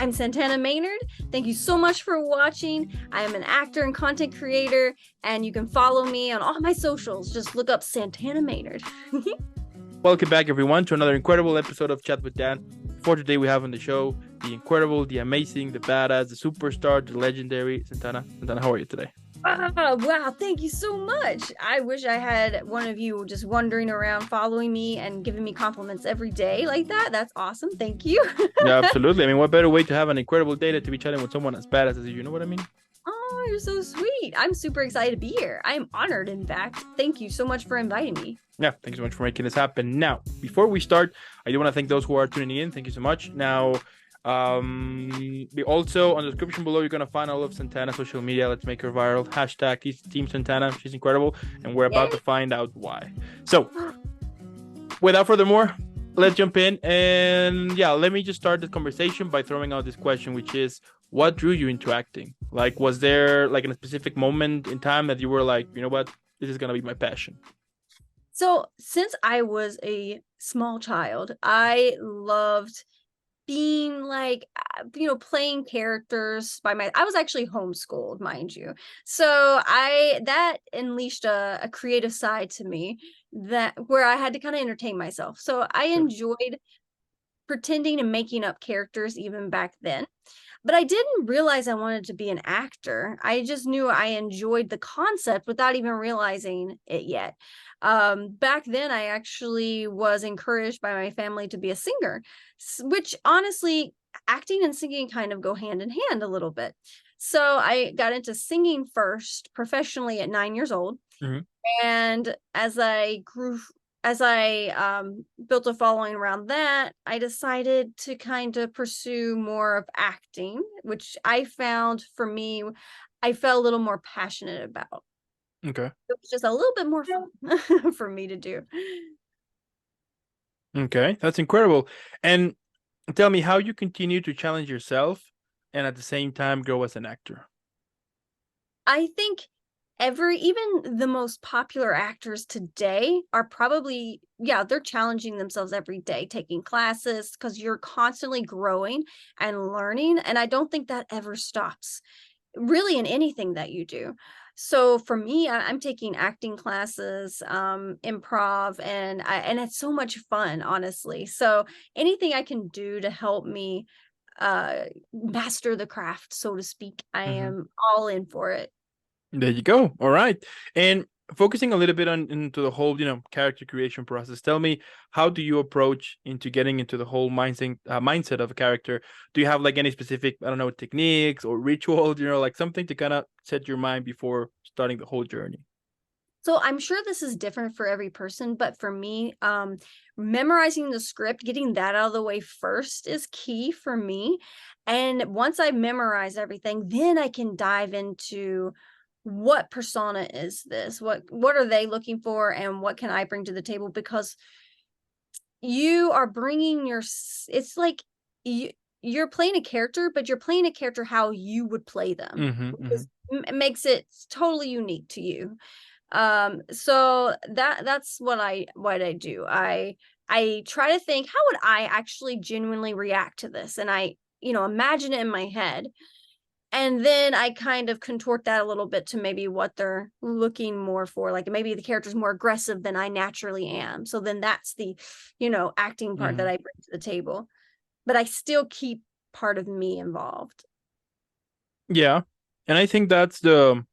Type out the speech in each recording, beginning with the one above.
I'm Santana Maynard. Thank you so much for watching. I am an actor and content creator, and you can follow me on all my socials. Just look up Santana Maynard. Welcome back, everyone, to another incredible episode of Chat with Dan. For today, we have on the show the incredible, the amazing, the badass, the superstar, the legendary Santana. Santana, how are you today? Wow, thank you so much. I wish I had one of you just wandering around following me and giving me compliments every day like that. That's awesome. Thank you. Yeah, absolutely. I mean, what better way to have an incredible day than to be chatting with someone as badass as you know what I mean? Oh, you're so sweet. I'm super excited to be here. I am honored, in fact. Thank you so much for inviting me. Yeah, thank you so much for making this happen. Now, before we start, I do want to thank those who are tuning in. Thank you so much. Now, we also on the description below, you're gonna find all of Santana's social media. Let's make her viral. Hashtag is Team Santana. She's incredible, and we're about to find out why. So, without further more, let's jump in. And yeah, let me just start the conversation by throwing out this question, which is, what drew you into acting? Like, was there like a specific moment in time that you were like, you know what, this is gonna be my passion? So, since I was a small child, I loved being like, playing characters I was actually homeschooled, mind you. So that unleashed a creative side to me that where I had to kind of entertain myself. So I enjoyed pretending and making up characters even back then. But I didn't realize I wanted to be an actor. I just knew I enjoyed the concept without even realizing it yet. Back then, I actually was encouraged by my family to be a singer, which honestly, acting and singing kind of go hand in hand a little bit. So I got into singing first professionally at 9 years old. Mm-hmm. And as I built a following around that, I decided to kind of pursue more of acting, which I found for me, I felt a little more passionate about. Okay. It was just a little bit more fun for me to do. Okay, that's incredible. And tell me how you continue to challenge yourself and at the same time grow as an actor. I think even the most popular actors today are probably, they're challenging themselves every day, taking classes, because you're constantly growing and learning. And I don't think that ever stops, really, in anything that you do. So for me, I'm taking acting classes, improv, and it's so much fun, honestly. So anything I can do to help me master the craft, so to speak, I am all in for it. There you go. All right. And focusing a little bit on into the whole, character creation process. Tell me, how do you approach into getting into the whole mindset of a character? Do you have like any specific, I don't know, techniques or rituals, like something to kind of set your mind before starting the whole journey? So I'm sure this is different for every person, but for me, memorizing the script, getting that out of the way first is key for me. And once I memorize everything, then I can dive into what persona is this? What are they looking for, and what can I bring to the table? Because you are bringing it's like you're playing a character, but you're playing a character how you would play them. It makes it totally unique to you. So that's what I do. I try to think, how would I actually genuinely react to this? And I, imagine it in my head. And then I kind of contort that a little bit to maybe what they're looking more for. Like maybe the character's more aggressive than I naturally am. So then that's the, acting part that I bring to the table. But I still keep part of me involved. Yeah. And I think that's like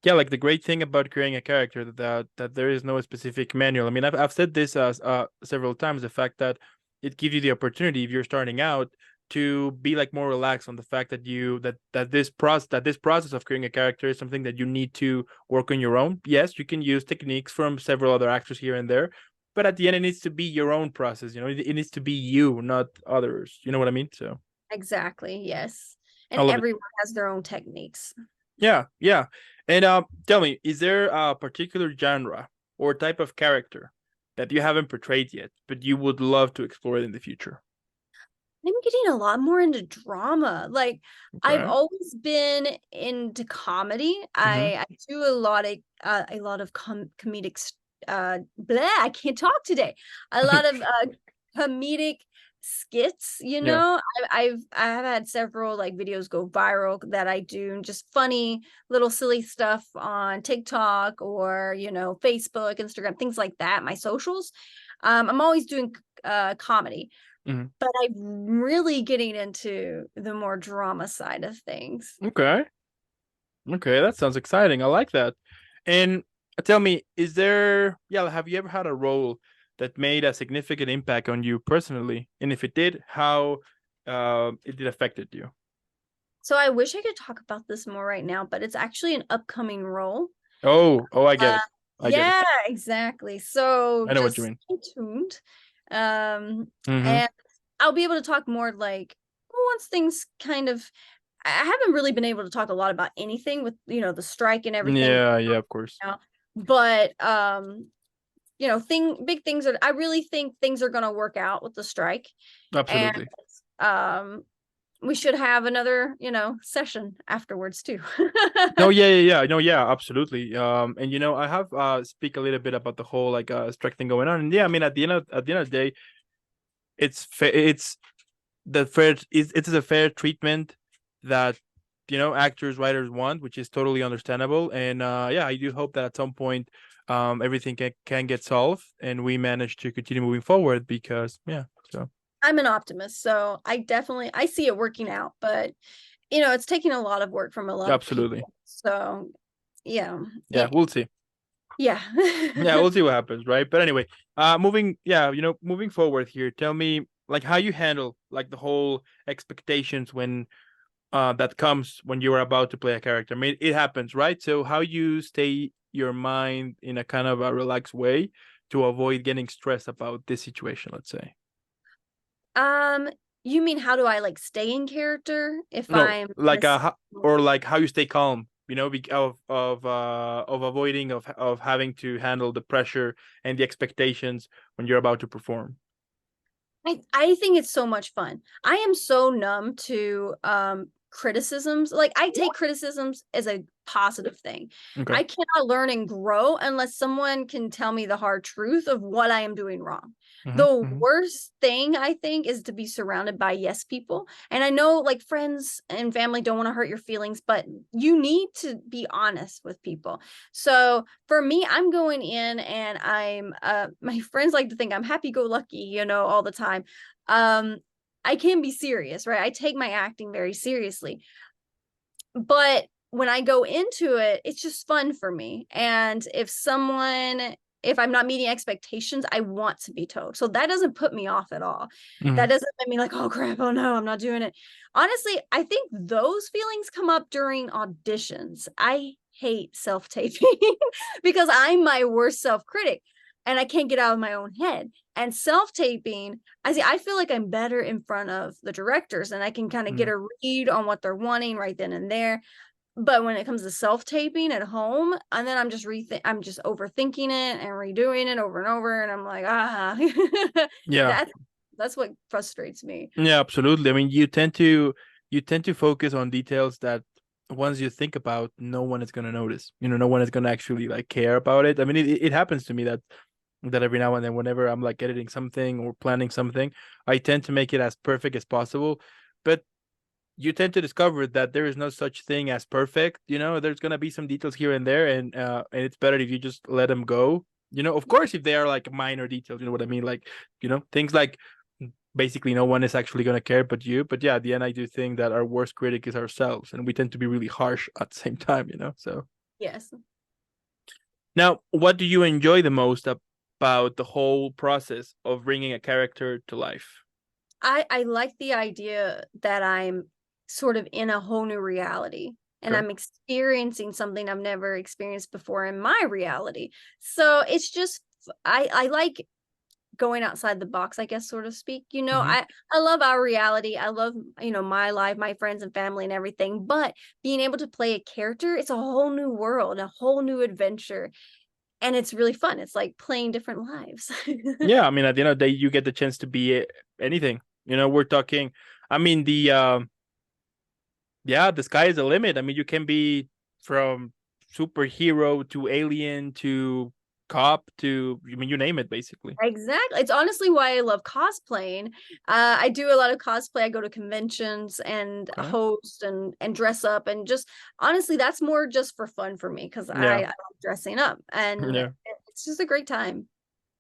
the great thing about creating a character, that there is no specific manual. I mean, I've said this as several times, the fact that it gives you the opportunity, if you're starting out, to be like more relaxed on the fact that this process of creating a character is something that you need to work on your own. Yes, you can use techniques from several other actors here and there, but at the end it needs to be your own process. It needs to be you, not others. You know what I mean? So Exactly. Yes. I And love it. everyone has their own techniques. Yeah. And tell me, is there a particular genre or type of character that you haven't portrayed yet, but you would love to explore it in the future? I'm getting a lot more into drama. Like I've Okay. always been into comedy. I do a lot of comedic blah, I can't talk today. A lot of comedic skits, Yeah. I have had several like videos go viral that I do, just funny little silly stuff on TikTok or Facebook, Instagram, things like that, my socials. I'm always doing comedy, Mhm. but I'm really getting into the more drama side of things. Okay. Okay, that sounds exciting. I like that. And tell me, have you ever had a role that made a significant impact on you personally? And if it did, how it did affected you? So I wish I could talk about this more right now, but it's actually an upcoming role. Oh, I get Uh, it. I get it. yeah, exactly. So I know what you just mean. stay tuned. Mm-hmm. And I'll be able to talk more like once things kind of, I haven't really been able to talk a lot about anything with, the strike and everything Yeah, yeah, of course. now. But big things I really think things are gonna work out with the strike. And Absolutely. um we should have another, session afterwards too. No, yeah, yeah, yeah. No, yeah, absolutely. And I have speak a little bit about the whole like strike thing going on. And yeah, I mean at the end of the day, it's the fair it's a fair treatment that actors writers want, which is totally understandable. And yeah, I do hope that at some point everything can get solved and we manage to continue moving forward because yeah, so I'm an optimist, so I see it working out, but it's taking a lot of work from a lot of absolutely. people. So yeah. Yeah, we'll see. Yeah. Yeah, we'll see what happens, right? But anyway, moving forward here, tell me like how you handle like the whole expectations when that comes when you are about to play a character. I mean, it happens, right? So how you stay your mind in a kind of a relaxed way to avoid getting stressed about this situation, let's say. Um, you mean how do I like stay in character if No, I'm in like a or like how you stay calm, of avoiding of having to handle the pressure and the expectations when you're about to perform. I think it's so much fun. I am so numb to criticisms. Like I take criticisms as a positive thing. Okay. I cannot learn and grow unless someone can tell me the hard truth of what I am doing wrong. Mm-hmm, The mm-hmm. worst thing I think is to be surrounded by yes people. And I know like friends and family don't want to hurt your feelings, but you need to be honest with people. So for me, I'm going in and I'm my friends like to think I'm happy go lucky, all the time. Um I can be serious, right? I take my acting very seriously. But when I go into it, it's just fun for me. And if I'm not meeting expectations, I want to be told. So that doesn't put me off at all. Mm-hmm. That doesn't make me like, oh crap, oh no, I'm not doing it. Honestly, I think those feelings come up during auditions. I hate self-taping because I'm my worst self-critic and I can't get out of my own head. And self-taping, I feel like I'm better in front of the directors and I can kind of get Mm-hmm. a read on what they're wanting right then and there. But when it comes to self-taping at home, and then I'm just overthinking it and redoing it over and over, and I'm like, Yeah. that's that's what frustrates me. Yeah, absolutely. I mean, you tend to focus on details that once you think about, no one is gonna notice. No one is gonna actually like care about it. I mean, it happens to me that every now and then, whenever I'm like editing something or planning something, I tend to make it as perfect as possible. But you tend to discover that there is no such thing as perfect. There's gonna be some details here and there, and it's better if you just let them go. Of course, if they are like minor details, you know what I mean, like things like basically no one is actually gonna care but you. But yeah, at the end, I do think that our worst critic is ourselves, and we tend to be really harsh at the same time. So Yes. now, what do you enjoy the most about the whole process of bringing a character to life? I like the idea that I'm sort of in a whole new reality and Okay. I'm experiencing something I've never experienced before in my reality. So it's just I like going outside the box, I guess, so to speak. Mm-hmm. I love our reality. I love, my life, my friends and family and everything, but being able to play a character, it's a whole new world, a whole new adventure, and it's really fun. It's like playing different lives. Yeah, I mean, at the end of the day, you get the chance to be anything. We're talking. I mean, the sky is the limit. I mean, you can be from superhero to alien to cop to, I mean, you name it, basically. Exactly. It's honestly why I love cosplaying. I do a lot of cosplay. I go to conventions and Okay. host and dress up, and just honestly, that's more just for fun for me because I Yeah. like dressing up, and Yeah. it's just a great time.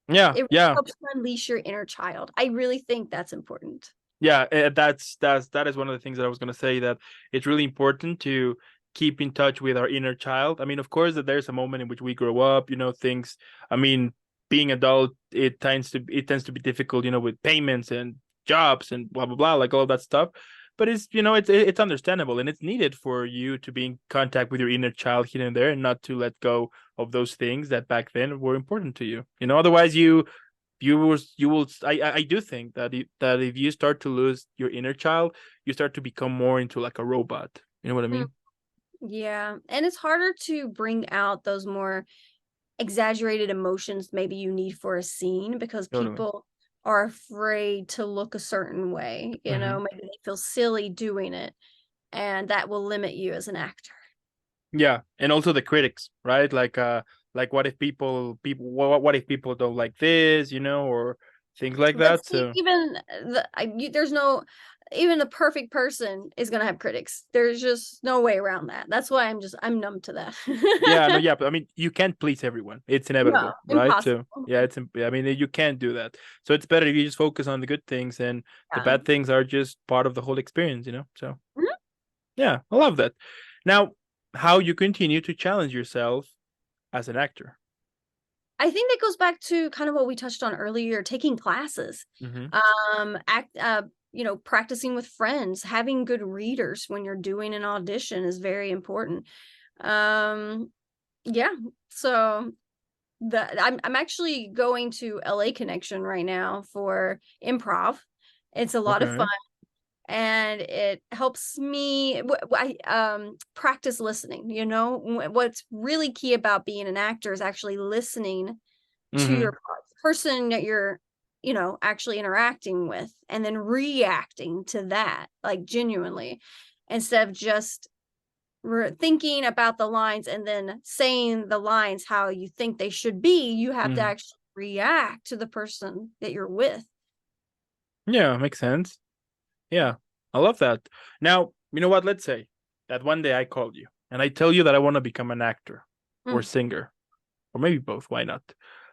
Yeah. It really Yeah. helps you unleash your inner child. I really think that's important. Yeah, that is one of the things that I was gonna say, that it's really important to keep in touch with our inner child. I mean, of course, that there's a moment in which we grow up, things. I mean, being adult, it tends to be difficult, with payments and jobs and blah blah blah, like all that stuff. But it's understandable, and it's needed for you to be in contact with your inner child here and there, and not to let go of those things that back then were important to you. Otherwise you will I do think that if you start to lose your inner child, you start to become more into like a robot. You know what I Mm, mean? yeah, and it's harder to bring out those more exaggerated emotions maybe you need for a scene because Totally. people are afraid to look a certain way, Hmm. maybe they feel silly doing it, and that will limit you as an actor. Yeah, and also the critics, right? Like what if what if people don't like this, or things like But that. see, So even there's no, even the perfect person is gonna have critics. There's just no way around that. That's why I'm numb to yeah, no, that. yeah, but I mean, you can't please everyone. It's No, inevitable, right? So impossible. yeah, I mean, you can't do that. So it's better if you just focus on the good things, and the Yeah. bad things are just part of the whole experience. So Mhm. yeah, I love that. Now, how you continue to challenge yourself as an actor. I think that goes back to kind of what we touched on earlier, taking classes, Mm-hmm. act, practicing with friends, having good readers when you're doing an audition is very important. Um, yeah, so I'm actually going to LA Connection right now for improv. It's a lot of fun, Okay. and it helps me practice listening. What's really key about being an actor is actually listening to Mm-hmm. your person that you're actually interacting with, and then reacting to that like genuinely, instead of just thinking about the lines and then saying the lines how you think they should be. You have to Mm-hmm. actually react to the person that you're with. Yeah, makes sense. Yeah, I love that. Now, you know what? Let's say that one day I called you and I tell you that I want to become an actor or Mm. singer, or maybe both. Why not?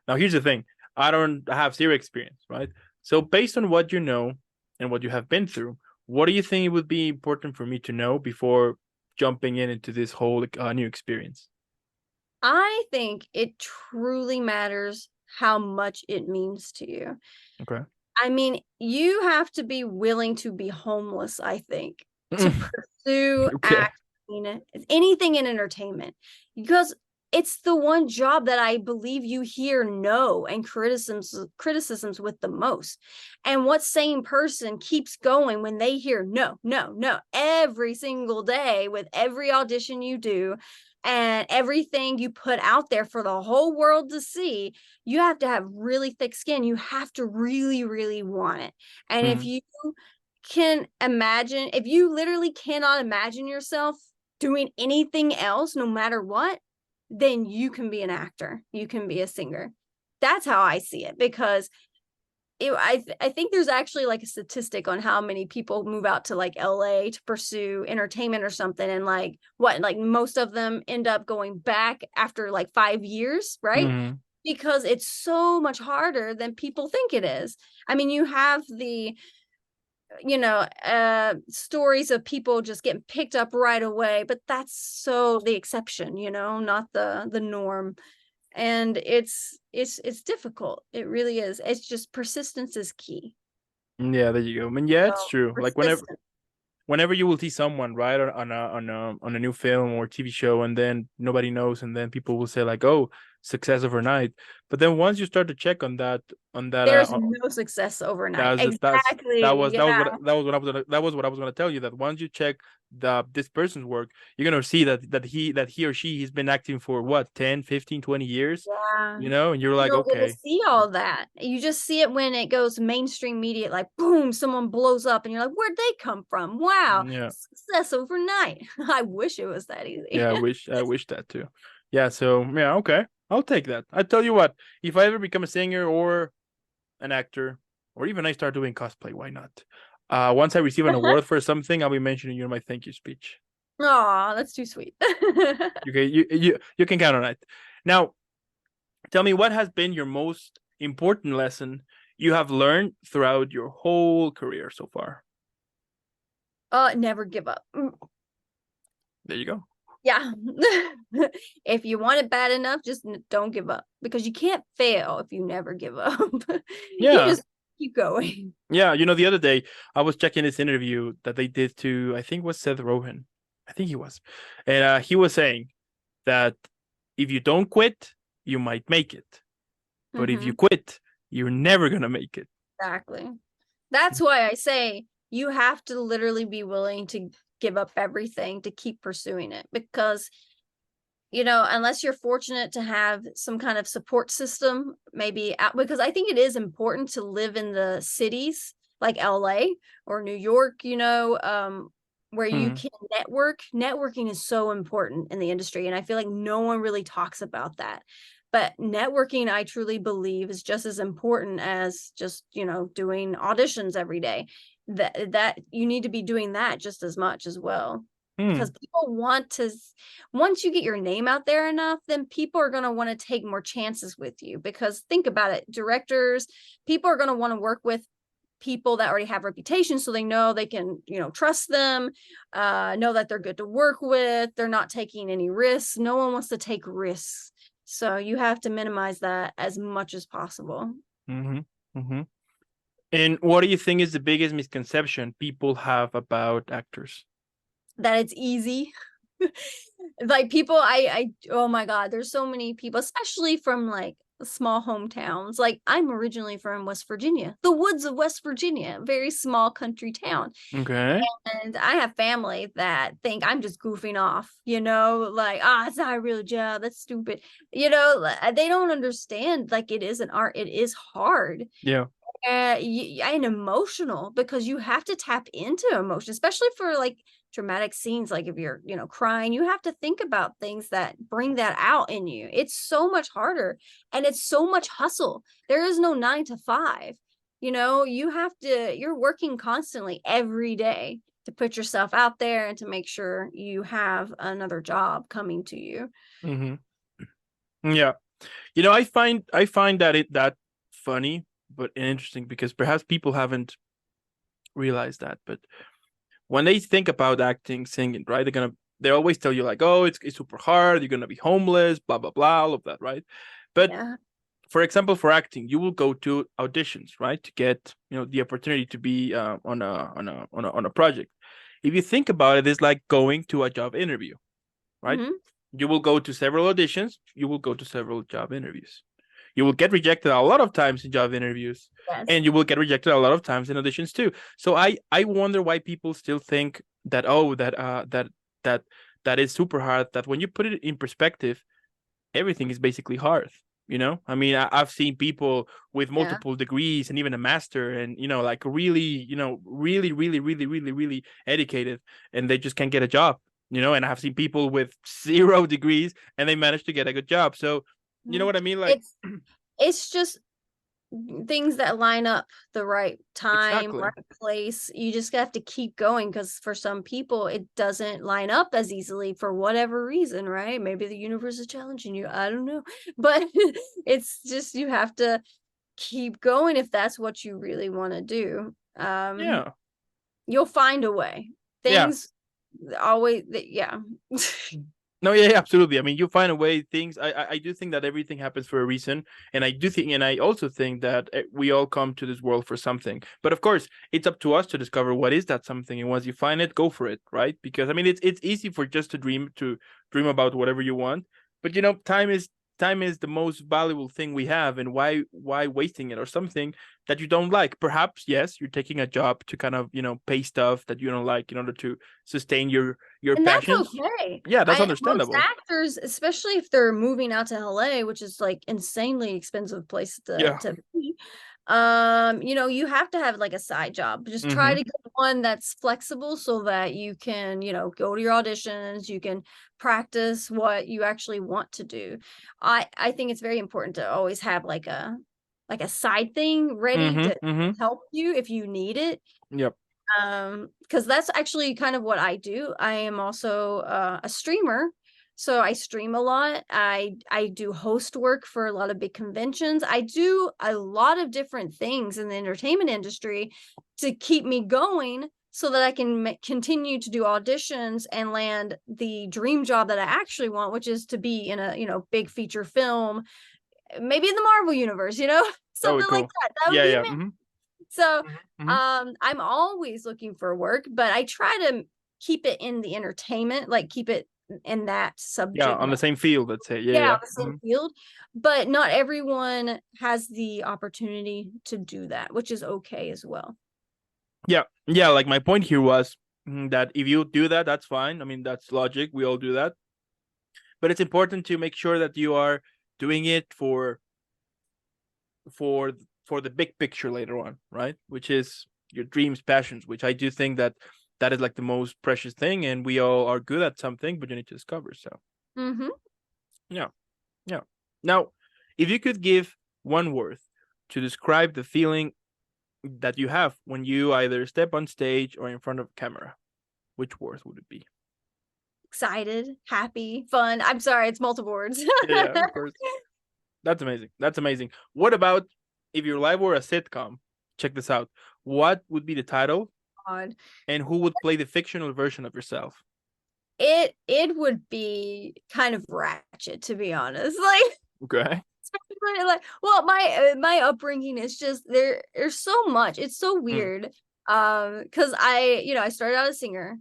Now, here's the thing. I have zero experience, right? So based on what you know and what you have been through, what do you think it would be important for me to know before jumping into this whole new experience? I think it truly matters how much it means to you. Okay. I mean, you have to be willing to be homeless, I think, to Mm, pursue okay. acting, anything in entertainment, because it's the one job that I believe you hear no and criticisms with the most. And what sane person keeps going when they hear no, no, no every single day with every audition you do and everything you put out there for the whole world to see? You have to have really thick skin. You have to really, really want it. And if Mm, you can imagine, if you literally cannot imagine yourself doing anything else, no matter what, then you can be an actor. You can be a singer. That's how I see it, because I think there's actually like a statistic on how many people move out to like LA to pursue entertainment or something, and like most of them end up going back after like 5 years, right? mm, Because it's so much harder than people think it is. I mean, you have the stories of people just getting picked up right away, but that's so the exception, not the norm. And it's difficult. It really is. It's just persistence is key. yeah, there you go. I mean, yeah, So it's true. Like persistent. whenever you will see someone, right, on a new film or TV show, and then nobody knows, and then people will say like, "Oh, success overnight." But then once you start to check on that There's no success overnight. Exactly. Yeah. that was what I was gonna tell you, that once you check this person's work, you're gonna see that he or she has been acting for what, 10, 15, 20 years, Yeah. and you're You like, don't get to okay. see all that. You just see it when it goes mainstream media, like boom, someone blows up, and you're like, where'd they come from? Wow, Yeah, success overnight. I wish it was that easy. yeah, I wish that too. Yeah, so yeah, okay. I'll take that. I tell you what, if I ever become a singer or an actor, or even I start doing cosplay, why not? Once I receive an award for something, I'll be mentioning you in my thank you speech. Aw, that's too sweet. Okay, you can count on it. Now, tell me, what has been your most important lesson you have learned throughout your whole career so far? Never give up. There you go. Yeah. If you want it bad enough, just don't give up, because you can't fail if you never give up. You Yeah. just keep going. Yeah, the other day I was checking this interview that they did to, I think it was Seth Rogen. I think he was. And he was saying that if you don't quit, you might make it. But if you quit, you're never gonna make it. Exactly. That's why I say you have to literally be willing to give up everything to keep pursuing it, because unless you're fortunate to have some kind of support system, maybe because I think it is important to live in the cities like LA or New York, where you Mhm. can network. Networking is so important in the industry, and I feel like no one really talks about that. But networking, I truly believe, is just as important as just, doing auditions every day. That you need to be doing that just as much as well, because Hmm. people want to, once you get your name out there enough, then people are going to want to take more chances with you, because think about it, directors, people are going to want to work with people that already have reputation, so they know they can, trust them, know that they're good to work with, they're not taking any risks. No one wants to take risks, so you have to minimize that as much as possible. Mhm. Mhm. And what do you think is the biggest misconception people have about actors? That it's easy. Like people, oh my god, there's so many people, especially from like small hometowns. Like I'm originally from West Virginia, the woods of West Virginia, very small country town. Okay. And I have family that think I'm just goofing off, like, it's not a real job. That's stupid. They don't understand, like, it is an art. It is hard Yeah. and emotional, because you have to tap into emotion, especially for like dramatic scenes. Like if you're, crying, you have to think about things that bring that out in you. It's so much harder, and it's so much hustle. There is no 9 to 5. You're working constantly every day to put yourself out there and to make sure you have another job coming to you. Mm-hmm. Yeah. I find that funny, but interesting, because perhaps people haven't realized that. But when they think about acting, singing, right, they always tell you like, oh, it's super hard, you're gonna be homeless, blah blah blah, all of that, right? But Yeah. for example, for acting, you will go to auditions, right, to get the opportunity to be on a project. If you think about it, it's like going to a job interview, right? Hmm. You will go to several auditions, you will go to several job interviews. You will get rejected a lot of times in job interviews, Yes. and you will get rejected a lot of times in auditions too. So I wonder why people still think that, oh, that that is super hard. That when you put it in perspective, everything is basically hard. I mean, I've seen people with Yeah. multiple degrees and even a master, and like really, really, really, really, really, really educated, and they just can't get a job. And I've seen people with 0 degrees and they managed to get a good job. So you know Mhm. what I mean? Like, It's just things that line up, the right time, exactly. right place. You just have to keep going, because for some people it doesn't line up as easily for whatever reason, right? Maybe the universe is challenging you. I don't know. But it's just, you have to keep going if that's what you really want to do. Yeah. You'll find a way. Yeah. Things always, yeah. No, yeah, yeah, absolutely. I mean, you find a way. Things. I do think that everything happens for a reason, and I also think that we all come to this world for something. But of course, it's up to us to discover what is that something, and once you find it, go for it, right? Because I mean, it's easy for just to dream about whatever you want, but time is the most valuable thing we have, and why wasting it or something that you don't like? Perhaps yes, you're taking a job to kind of pay stuff that you don't like in order to sustain your And that's passions. okay. Yeah, that's I Most understandable. actors, especially if they're moving out to LA, which is like insanely expensive place to Yeah. be, You have to have like a side job. Just try Mm-hmm. to get one that's flexible so that you can, go to your auditions, you can practice what you actually want to do. I think it's very important to always have like a side thing ready Mm-hmm. to Mm-hmm. help you if you need it. Yep. Because that's actually kind of what I do. I am also a streamer. So I stream a lot. I do host work for a lot of big conventions. I do a lot of different things in the entertainment industry to keep me going so that I can continue to do auditions and land the dream job that I actually want, which is to be in a, big feature film, maybe in the Marvel universe, That would something be like cool. that. That would Yeah, be yeah. amazing. Mm-hmm. So, Mm-hmm. I'm always looking for work, but I try to keep it in the entertainment, like keep it in that Yeah, subject on the matter. same field, let's say. Yeah, Yeah, yeah. on the same Mm-hmm. field, but not everyone has the opportunity to do that, which is okay as well. Yeah, yeah. Like my point here was that if you do that, that's fine. I mean, that's logic. We all do that, but it's important to make sure that you are doing it for for the big picture later on, right? Which is your dreams, passions. Which I do think that that is like the most precious thing, and we all are good at something, but you need to discover. So Mm-hmm. yeah, yeah. Now, if you could give one word to describe the feeling that you have when you either step on stage or in front of camera, which word would it be? Excited, happy, fun. I'm sorry, it's multiple words. Yeah, yeah, of course. That's amazing. That's amazing. What about if your life were a sitcom? Check this out. What would be the title God. and who would play the fictional version of yourself? It would be kind of ratchet, to be honest. Like, Okay. like, well, my upbringing is just there's so much. It's so Mm. weird. Because I started out a singer.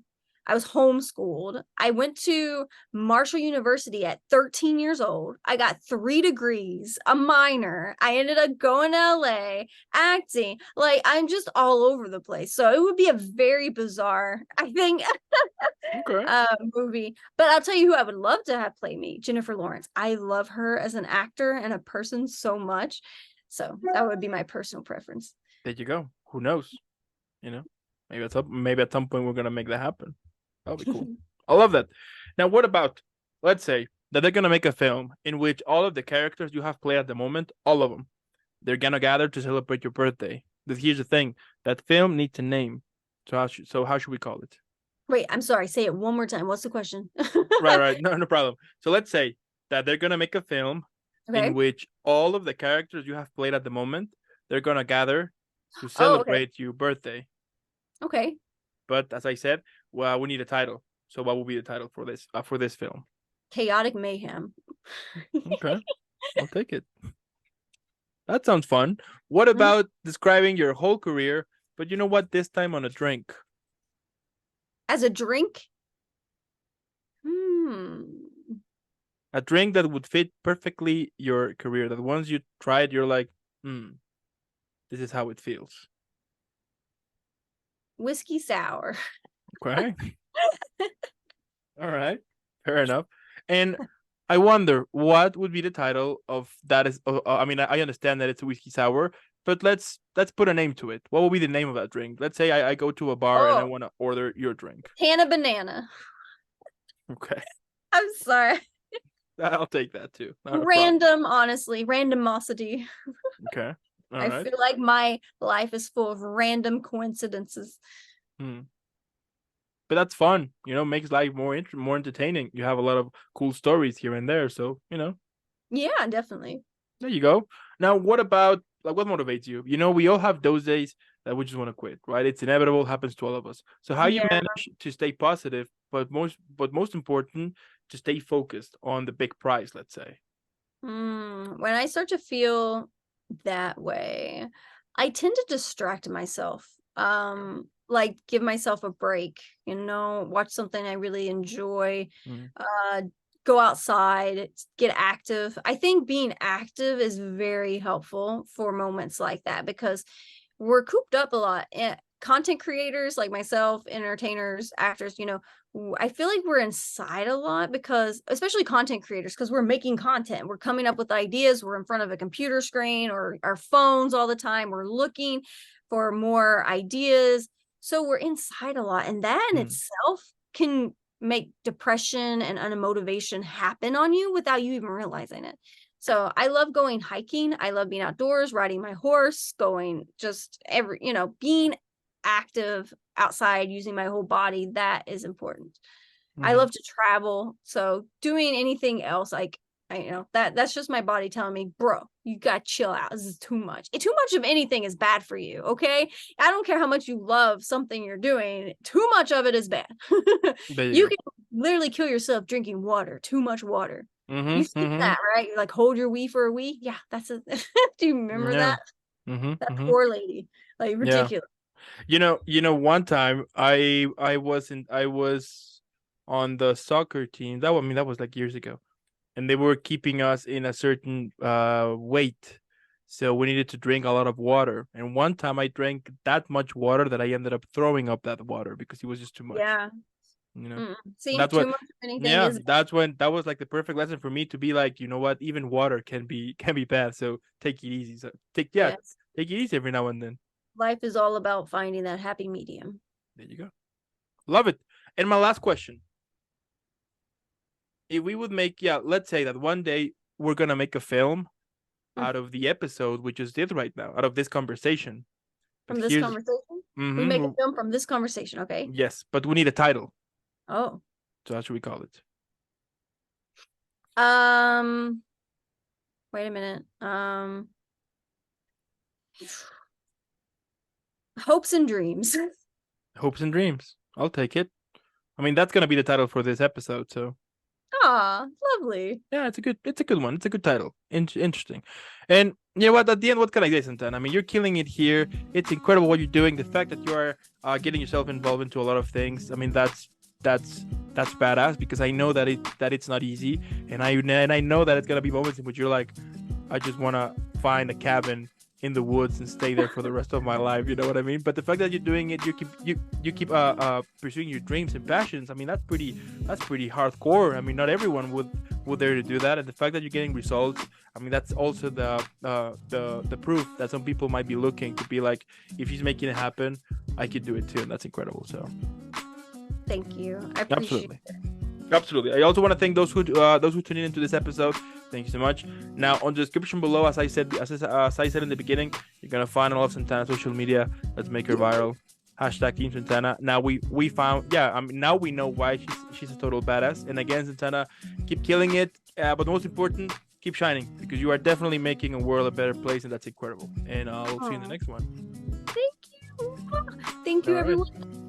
I was homeschooled. I went to Marshall University at 13 years old. I got 3 degrees, a minor. I ended up going to LA, acting. Like, I'm just all over the place. So it would be a very bizarre, I think, Okay. movie. But I'll tell you who I would love to have play me, Jennifer Lawrence. I love her as an actor and a person so much. So that would be my personal preference. There you go. Who knows? You know, maybe at some point we're gonna make that happen. That'll be cool. I love that. Now, what about let's say that they're gonna make a film in which all of the characters you have played at the moment, all of them, they're gonna gather to celebrate your birthday. But here's the thing: that film needs a name. So how should we call it? Wait, I'm sorry. Say it one more time. What's the question? Right, right. No, no problem. So let's say that they're gonna make a film in Okay. which all of the characters you have played at the moment, they're gonna gather to Oh, okay. celebrate your birthday. Okay. But as I said, well, we need a title. So what will be the title for this film? Chaotic mayhem. Okay, I'll take it. That sounds fun. What about describing your whole career, but you know what? This time on a drink. As a drink? Hmm. A drink that would fit perfectly your career. That once you try it, you're like, this is how it feels. Whiskey sour. Okay. All right. Fair enough. And I wonder what would be the title of that is I mean I understand that it's a whiskey sour, but let's put a name to it. What will be the name of that drink? Let's say I go to a bar and I Oh, want to order your drink. Hannah Banana. Okay. I'm sorry. I'll take that too. Not a problem. Random, honestly, randomosity. Okay. All I right. feel like my life is full of random coincidences. Hmm. But that's fun, makes life more entertaining. You have a lot of cool stories here and there, so Yeah, definitely. there you go. Now, what about like what motivates you? We all have those days that we just want to quit, right? It's inevitable, happens to all of us. So how you Yeah. manage to stay positive, but most important, to stay focused on the big prize, let's say. When I start to feel that way, I tend to distract myself. Like give myself a break, watch something I really enjoy, Mm. uh, go outside, get active. I think being active is very helpful for moments like that because we're cooped up a lot content creators like myself, entertainers, actors, I feel like we're inside a lot because, especially content creators, because we're making content, we're coming up with ideas, we're in front of a computer screen or our phones all the time, we're looking for more ideas. So we're inside a lot, and that in itself can make depression and unmotivation happen on you without you even realizing it. So I love going hiking. I love being outdoors, riding my horse, going just being active outside, using my whole body. That is important. I love to travel. So doing anything else, like that's just my body telling me, bro, you got to chill out. This is too much. Too much of anything is bad for you. Okay. I don't care how much you love something you're doing. Too much of it is bad. You can literally kill yourself drinking water, too much water. You've seen that, right? You're like, hold your wee for a wee. Yeah, that's it. Do you remember that? That poor lady. Like, ridiculous. One time I was on the soccer team. That was like years ago, and they were keeping us in a certain weight, so we needed to drink a lot of water. And one time I drank that much water that I ended up throwing up that water because it was just too much. Yeah. See, that's too what. Much of anything is. That's when that was like the perfect lesson for me to be like, you know what? Even water can be bad. So take it easy. So take it easy every now and then. Life is all about finding that happy medium. There you go. Love it. And my last question. If we would make, let's say that one day we're going to make a film out of the episode we just did right now, out of this conversation. From this conversation? We make a film from this conversation, okay? Yes, but we need a title. Oh. So how should we call it? Wait a minute. Hopes and Dreams. Hopes and Dreams. I'll take it. I mean, that's gonna be the title for this episode, so. Ah, lovely. Yeah, it's a good one. It's a good title. Interesting. And you know what? At the end, what can I say, Santana? I mean, you're killing it here. It's incredible what you're doing. The fact that you are getting yourself involved into a lot of things. I mean, that's badass, because I know that it's not easy, and I know that it's gonna be moments in which you're like, I just wanna find a cabin in the woods and stay there for the rest of my life. You know what I mean? But the fact that you're doing it, you keep pursuing your dreams and passions. I mean, that's pretty hardcore. I mean, not everyone would dare to do that, and the fact that you're getting results, I mean, that's also the proof that some people might be looking to be like, if he's making it happen, I could do it too, and that's incredible. So. Thank you. I appreciate it. Absolutely. I also want to thank those who tuned in into this episode. Thank you so much. Now, on the description below, as I said in the beginning, you're gonna find all of Santana's social media. Let's make her viral. #Team Santana. Now we found, now we know why she's a total badass. And again, Santana, keep killing it. But most important, keep shining, because you are definitely making a world a better place, and that's incredible. And I'll see you in the next one. Thank you. Thank you, everyone.